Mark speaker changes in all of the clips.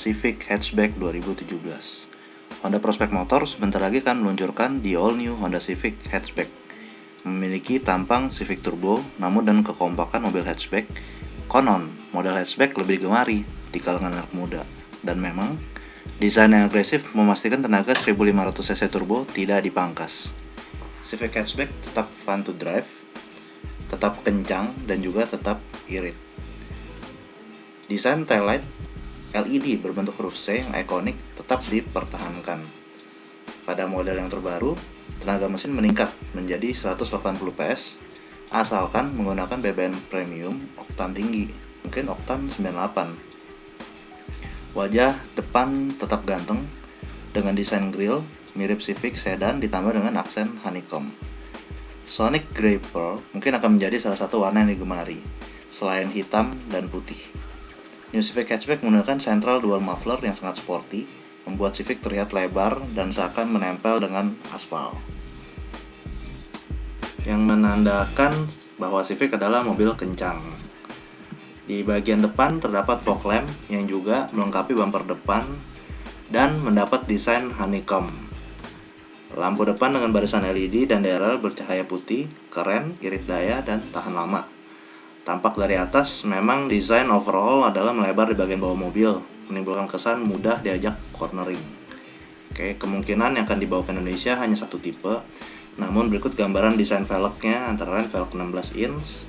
Speaker 1: Civic Hatchback 2017. Honda Prospect Motor sebentar lagi akan meluncurkan the all new Honda Civic Hatchback. Memiliki tampang Civic Turbo, namun dengan kekompakan mobil hatchback, konon model hatchback lebih digemari di kalangan anak muda. Dan memang, desain yang agresif memastikan tenaga 1500 cc turbo tidak dipangkas. Civic Hatchback tetap fun to drive, tetap kencang, dan juga tetap irit. Desain taillight LED berbentuk huruf C yang ikonik tetap dipertahankan. Pada model yang terbaru, tenaga mesin meningkat menjadi 180 PS asalkan menggunakan BBM premium oktan tinggi, mungkin oktan 98. Wajah depan tetap ganteng dengan desain grill mirip Civic Sedan ditambah dengan aksen honeycomb. Sonic Grey Pearl mungkin akan menjadi salah satu warna yang digemari selain hitam dan putih. New Civic Hatchback menggunakan central dual muffler yang sangat sporty, membuat Civic terlihat lebar dan seakan menempel dengan aspal, yang menandakan bahwa Civic adalah mobil kencang. Di bagian depan terdapat fog lamp yang juga melengkapi bumper depan dan mendapat desain honeycomb. Lampu depan dengan barisan LED dan DRL bercahaya putih, keren, irit daya, dan tahan lama. Tampak dari atas, memang desain overall adalah melebar di bagian bawah mobil, menimbulkan kesan mudah diajak cornering. Oke, kemungkinan yang akan dibawa ke Indonesia hanya satu tipe. Namun berikut gambaran desain velgnya, antara lain velg 16 inch,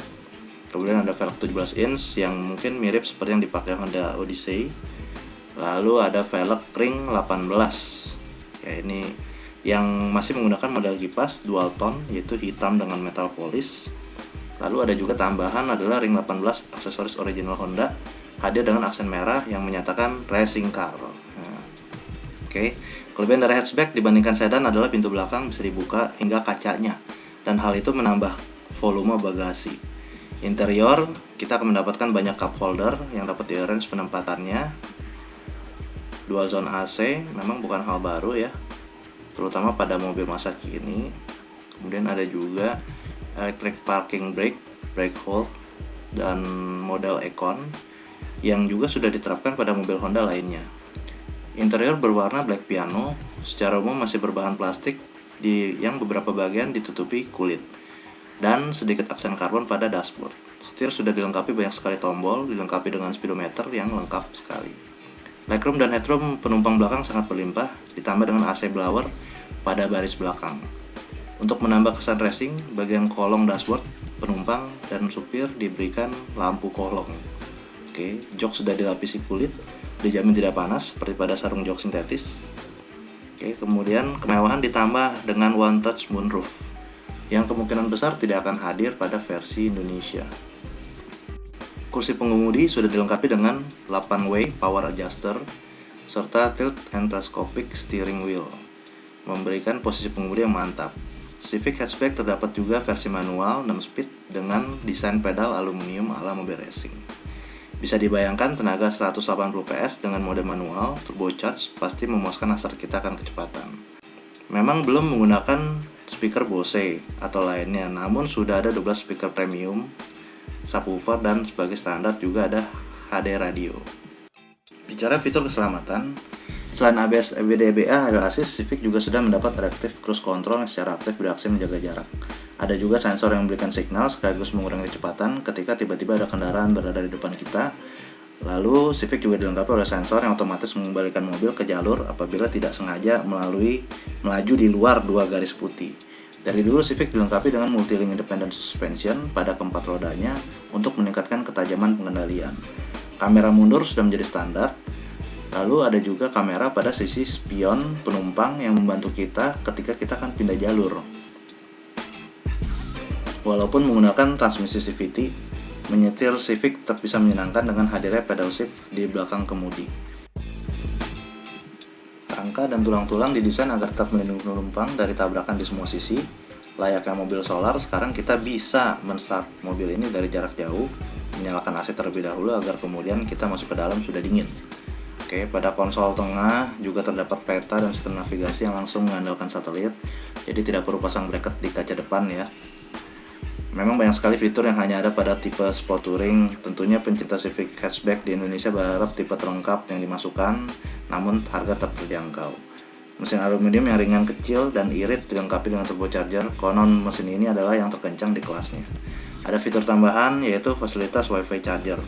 Speaker 1: kemudian ada velg 17 inch yang mungkin mirip seperti yang dipakai Honda Odyssey. Lalu ada velg ring 18. Ya, ini yang masih menggunakan model kipas dual tone, yaitu hitam dengan metal polish. Lalu ada juga tambahan adalah ring 18 aksesoris original Honda, hadir dengan aksen merah yang menyatakan racing car. Oke. Kelebihan dari hatchback dibandingkan sedan adalah pintu belakang bisa dibuka hingga kacanya, dan hal itu menambah volume bagasi. Interior, kita akan mendapatkan banyak cup holder yang dapat di-arrange penempatannya. Dual zone AC memang bukan hal baru ya, terutama pada mobil masa kini. Kemudian ada juga electric parking brake, brake hold, dan model Econ yang juga sudah diterapkan pada mobil Honda lainnya. Interior berwarna black piano, secara umum masih berbahan plastik yang beberapa bagian ditutupi kulit, dan sedikit aksen karbon pada dashboard. Setir sudah dilengkapi banyak sekali tombol, dilengkapi dengan speedometer yang lengkap sekali. Legroom dan headroom penumpang belakang sangat berlimpah, ditambah dengan AC blower pada baris belakang. Untuk menambah kesan racing, bagian kolong dashboard penumpang dan supir diberikan lampu kolong. Oke, jok sudah dilapisi kulit, dijamin tidak panas seperti pada sarung jok sintetis. Oke, kemudian kemewahan ditambah dengan one touch moonroof yang kemungkinan besar tidak akan hadir pada versi Indonesia. Kursi pengemudi sudah dilengkapi dengan 8-way power adjuster serta tilt and telescopic steering wheel, memberikan posisi pengemudi yang mantap. Civic Hatchback terdapat juga versi manual 6 speed dengan desain pedal aluminium ala mobil racing. Bisa dibayangkan tenaga 180 PS dengan mode manual turbocharged pasti memuaskan hasrat kita akan kecepatan. Memang belum menggunakan speaker Bose atau lainnya, namun sudah ada 12 speaker premium, subwoofer, dan sebagai standar juga ada HD radio. Bicara fitur keselamatan, selain ABS, EBD, EBA, Hill Assist, Civic juga sudah mendapat adaptive cruise control yang secara aktif bereaksi menjaga jarak. Ada juga sensor yang memberikan signal sekaligus mengurangi kecepatan ketika tiba-tiba ada kendaraan berada di depan kita. Lalu Civic juga dilengkapi oleh sensor yang otomatis mengembalikan mobil ke jalur apabila tidak sengaja melaju di luar dua garis putih. Dari dulu Civic dilengkapi dengan multi-link independent suspension pada keempat rodanya untuk meningkatkan ketajaman pengendalian. Kamera mundur sudah menjadi standar. Lalu ada juga kamera pada sisi spion penumpang yang membantu kita ketika kita akan pindah jalur. Walaupun menggunakan transmisi CVT, menyetir Civic tetap bisa menyenangkan dengan hadirnya pedal shift di belakang kemudi. Rangka dan tulang-tulang didesain agar tetap melindungi penumpang dari tabrakan di semua sisi. Layaknya mobil solar, sekarang kita bisa men-start mobil ini dari jarak jauh, menyalakan AC terlebih dahulu agar kemudian kita masuk ke dalam sudah dingin. Oke, pada konsol tengah juga terdapat peta dan sistem navigasi yang langsung mengandalkan satelit, jadi tidak perlu pasang bracket di kaca depan ya. Memang banyak sekali fitur yang hanya ada pada tipe Sport Touring. Tentunya pencinta Civic hatchback di Indonesia berharap tipe terlengkap yang dimasukkan, namun harga tetap terjangkau. Mesin aluminium yang ringan kecil dan irit dilengkapi dengan turbocharger. Konon mesin ini adalah yang terkencang di kelasnya. Ada fitur tambahan yaitu fasilitas Wi-Fi charger,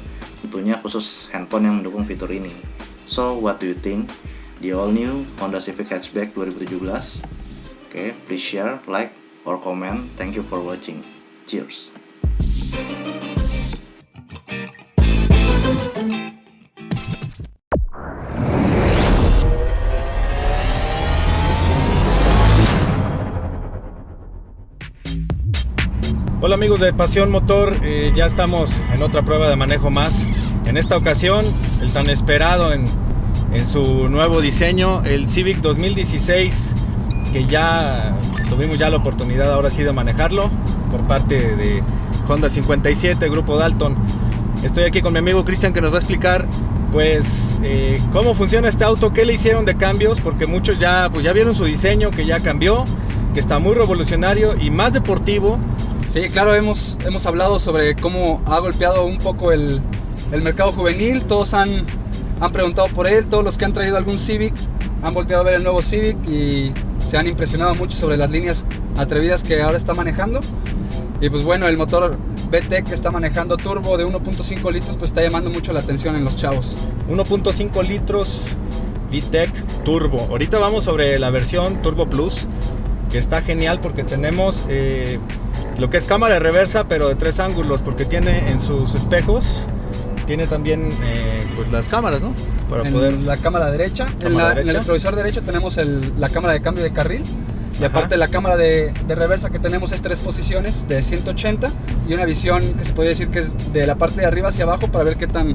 Speaker 1: tentunya khusus handphone yang mendukung fitur ini. So, what do you think? The all new Honda Civic Hatchback 2017. Okay, please share, like, or comment. Thank you for watching. Cheers.
Speaker 2: Hola amigos de Pasión Motor, ya estamos en otra prueba de manejo más. En esta ocasión, el tan esperado en su nuevo diseño, el Civic 2016, que ya tuvimos la oportunidad ahora sí de manejarlo por parte de Honda 57, Grupo Dalton. Estoy aquí con mi amigo Cristian, que nos va a explicar pues cómo funciona este auto, qué le hicieron de cambios, porque muchos ya vieron su diseño, que ya cambió, que está muy revolucionario y más deportivo.
Speaker 3: Sí, claro, hemos hablado sobre cómo ha golpeado un poco el mercado juvenil. Todos han preguntado por él, todos los que han traído algún Civic han volteado a ver el nuevo Civic y se han impresionado mucho sobre las líneas atrevidas que ahora está manejando. Y pues bueno, el motor VTEC que está manejando turbo de 1.5 litros pues está llamando mucho la atención en los chavos.
Speaker 2: 1.5 litros VTEC turbo. Ahorita vamos sobre la versión Turbo Plus, que está genial porque tenemos lo que es cámara de reversa, pero de 3 ángulos, porque tiene en sus espejos, tiene también pues las cámaras, ¿no? Para poder...
Speaker 3: la cámara derecha, en el retrovisor derecho tenemos la cámara de cambio de carril. Y aparte la cámara de reversa que tenemos es 3 posiciones de 180 y una visión que se podría decir que es de la parte de arriba hacia abajo para ver qué tan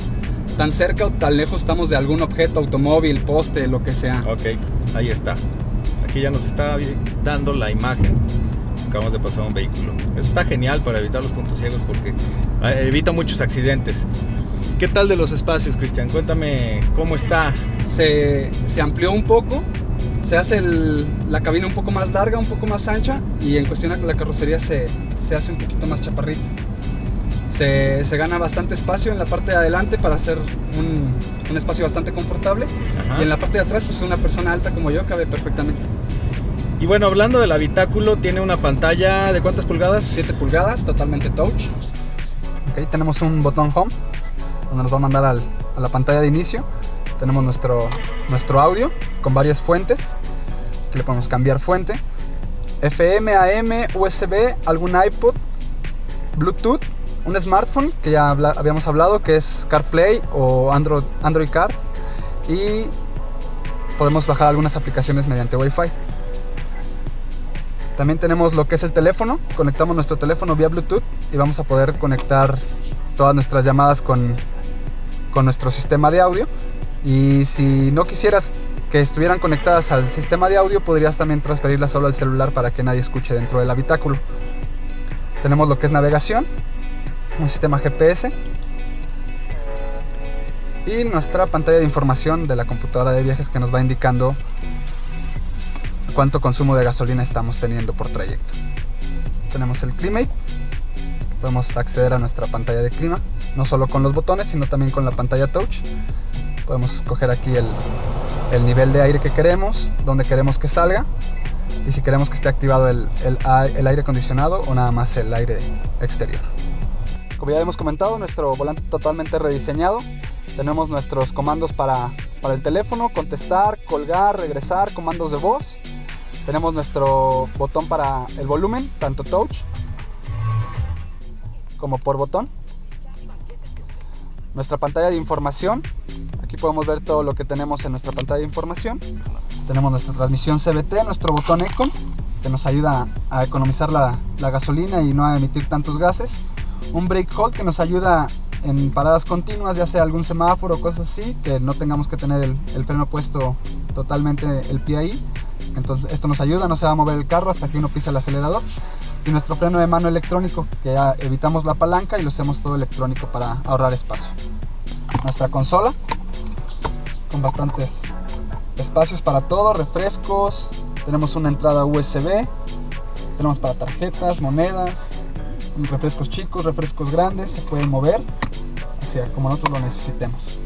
Speaker 3: cerca o tan lejos estamos de algún objeto, automóvil, poste, lo que sea.
Speaker 2: Ok, ahí está. Aquí ya nos está dando la imagen. Acabamos de pasar un vehículo. Eso está genial para evitar los puntos ciegos porque evita muchos accidentes. ¿Qué tal de los espacios, Cristian? Cuéntame cómo está.
Speaker 3: Se amplió un poco, se hace la cabina un poco más larga, un poco más ancha, y en cuestión de la carrocería se hace un poquito más chaparrita. Se gana bastante espacio en la parte de adelante para hacer un espacio bastante confortable. Ajá. Y en la parte de atrás pues una persona alta como yo cabe perfectamente.
Speaker 2: Y bueno, hablando del habitáculo, tiene una pantalla de ¿cuántas pulgadas?
Speaker 3: 7 pulgadas, totalmente touch. Okay, tenemos un botón home donde nos va a mandar a la pantalla de inicio. Tenemos nuestro audio con varias fuentes, que le podemos cambiar fuente. FM, AM, USB, algún iPod, Bluetooth, un smartphone que ya habíamos hablado, que es CarPlay o Android Car. Y podemos bajar algunas aplicaciones mediante Wi-Fi. También tenemos lo que es el teléfono. Conectamos nuestro teléfono vía Bluetooth y vamos a poder conectar todas nuestras llamadas con nuestro sistema de audio. Y si no quisieras que estuvieran conectadas al sistema de audio, podrías también transferirlas solo al celular para que nadie escuche dentro del habitáculo. Tenemos lo que es navegación, un sistema GPS y nuestra pantalla de información de la computadora de viajes que nos va indicando cuánto consumo de gasolina estamos teniendo por trayecto. Tenemos el Climate, podemos acceder a nuestra pantalla de clima, no solo con los botones, sino también con la pantalla touch. Podemos escoger aquí el nivel de aire que queremos, donde queremos que salga, y si queremos que esté activado el aire acondicionado o nada más el aire exterior. Como ya hemos comentado, nuestro volante totalmente rediseñado. Tenemos nuestros comandos para el teléfono, contestar, colgar, regresar, comandos de voz. Tenemos nuestro botón para el volumen, tanto touch como por botón. Nuestra pantalla de información. Aquí podemos ver todo lo que tenemos en nuestra pantalla de información. Tenemos nuestra transmisión CVT, nuestro botón Econ, que nos ayuda a economizar la gasolina y no a emitir tantos gases. Un brake hold que nos ayuda en paradas continuas, ya sea algún semáforo o cosas así, que no tengamos que tener el freno puesto totalmente el pie ahí. Entonces esto nos ayuda, no se va a mover el carro hasta que uno pisa el acelerador. Y nuestro freno de mano electrónico, que ya evitamos la palanca y lo hacemos todo electrónico para ahorrar espacio. Nuestra consola con bastantes espacios para todo, refrescos. Tenemos una entrada USB, tenemos para tarjetas, monedas, refrescos chicos, refrescos grandes, se pueden mover hacia como nosotros lo necesitemos.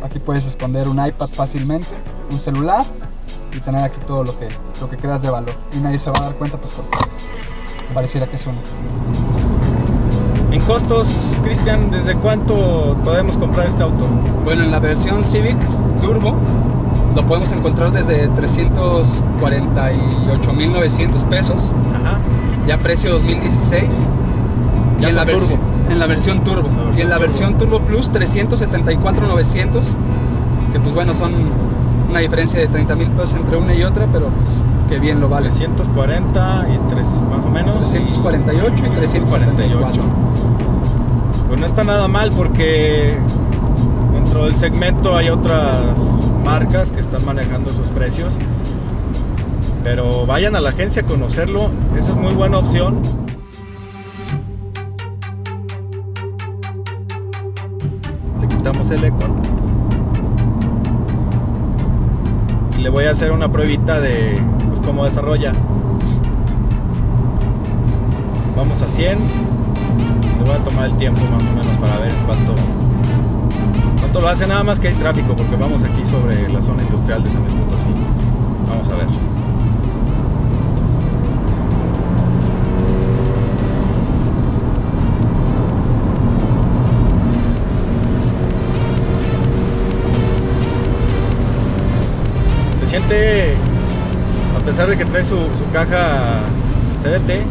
Speaker 3: Aquí puedes esconder un iPad fácilmente, un celular y tener aquí todo lo que creas de valor. Y nadie se va a dar cuenta, pues porque pareciera que es único.
Speaker 2: En costos, Cristian, ¿desde cuánto podemos comprar este auto?
Speaker 3: Bueno, en la versión Civic Turbo lo podemos encontrar desde 348,900 pesos.
Speaker 2: Ajá.
Speaker 3: Ya precio 2016.
Speaker 2: Ya
Speaker 3: y en la,
Speaker 2: turbo.
Speaker 3: en la versión Turbo. Y en la versión Turbo Plus 374,900. Que pues bueno, son una diferencia de 30,000 pesos entre una y otra, pero pues que bien lo vale.
Speaker 2: 340 y 3 más o menos.
Speaker 3: 348 y 348.
Speaker 2: Pues no está nada mal porque dentro del segmento hay otras marcas que están manejando esos precios. Pero vayan a la agencia a conocerlo, esa es muy buena opción. Le quitamos el Econ y le voy a hacer una pruebita de pues, cómo desarrolla. Vamos a 100. Le voy a tomar el tiempo más o menos para ver cuánto lo hace, nada más que hay tráfico porque vamos aquí sobre la zona industrial de San Luis Potosí. Vamos a ver. Se siente, a pesar de que trae su caja CVT,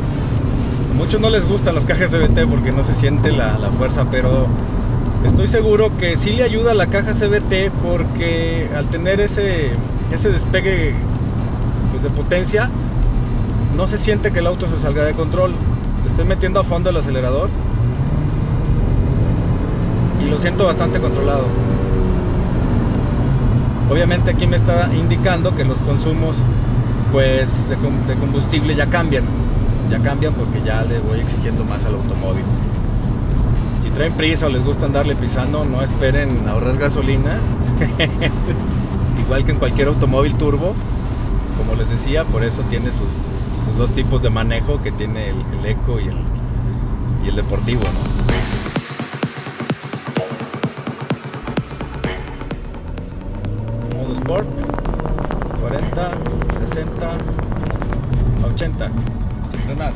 Speaker 2: a muchos no les gustan las cajas CVT porque no se siente la fuerza, pero estoy seguro que sí le ayuda a la caja CVT porque al tener ese despegue pues, de potencia, no se siente que el auto se salga de control. Le estoy metiendo a fondo el acelerador y lo siento bastante controlado. Obviamente aquí me está indicando que los consumos pues, de combustible ya cambian porque ya le voy exigiendo más al automóvil. Si traen prisa o les gusta andarle pisando, no esperen ahorrar gasolina. Igual que en cualquier automóvil turbo, como les decía, por eso tiene sus dos tipos de manejo que tiene el Eco y el deportivo, ¿no? Modo Sport, 40, 60, 80, sin frenar.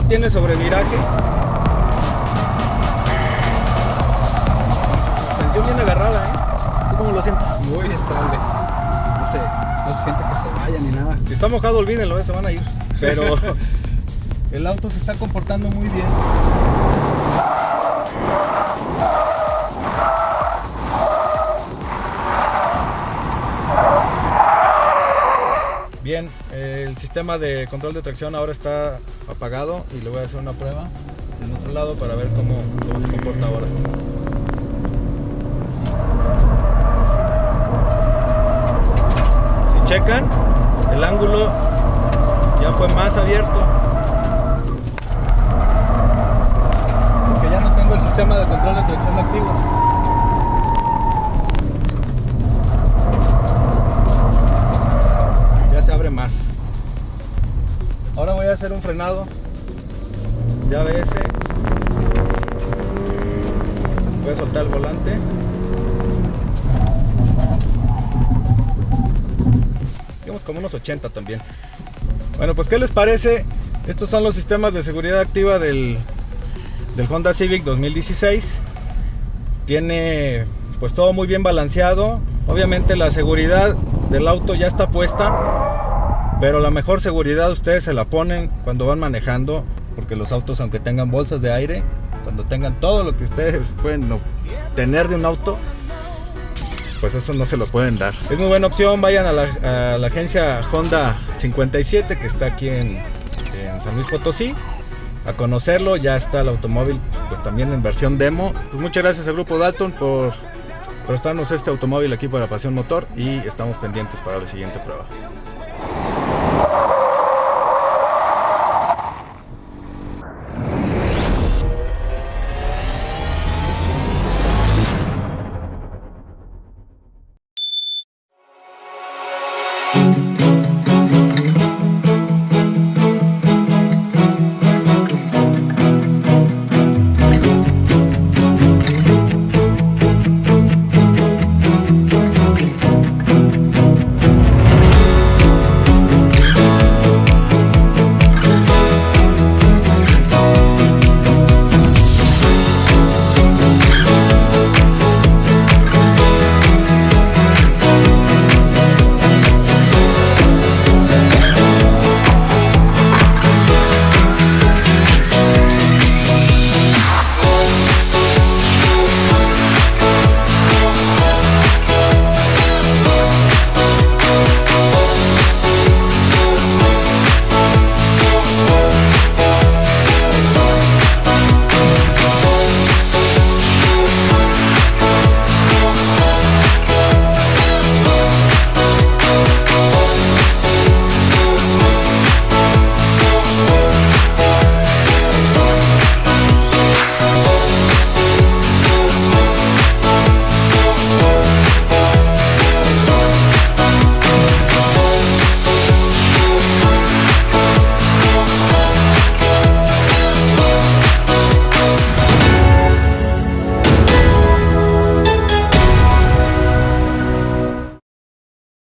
Speaker 2: Tiene sobreviraje. Suspensión bien agarrada, ¿eh? ¿Tú cómo lo sientes?
Speaker 3: Muy estable. No se siente que se vaya ni nada.
Speaker 2: Si está mojado, olvídenlo, se van a ir. Pero el auto se está comportando muy bien. Bien, el sistema de control de tracción ahora está apagado y le voy a hacer una prueba en otro lado para ver cómo se comporta ahora. Si checan, el ángulo ya fue más abierto porque ya no tengo el sistema de control de tracción activo. Se abre más. Ahora voy a hacer un frenado de ABS. Voy a soltar el volante. Digamos como unos 80 también. Bueno, pues ¿qué les parece? Estos son los sistemas de seguridad activa del Honda Civic 2016. Tiene pues todo muy bien balanceado. Obviamente la seguridad del auto ya está puesta, pero la mejor seguridad ustedes se la ponen cuando van manejando, porque los autos, aunque tengan bolsas de aire, cuando tengan todo lo que ustedes pueden tener de un auto, pues eso no se lo pueden dar. Es muy buena opción, vayan a la agencia Honda 57 que está aquí en San Luis Potosí a conocerlo. Ya está el automóvil pues también en versión demo. Pues muchas gracias al Grupo Dalton por prestarnos este automóvil aquí para Pasión Motor y estamos pendientes para la siguiente prueba.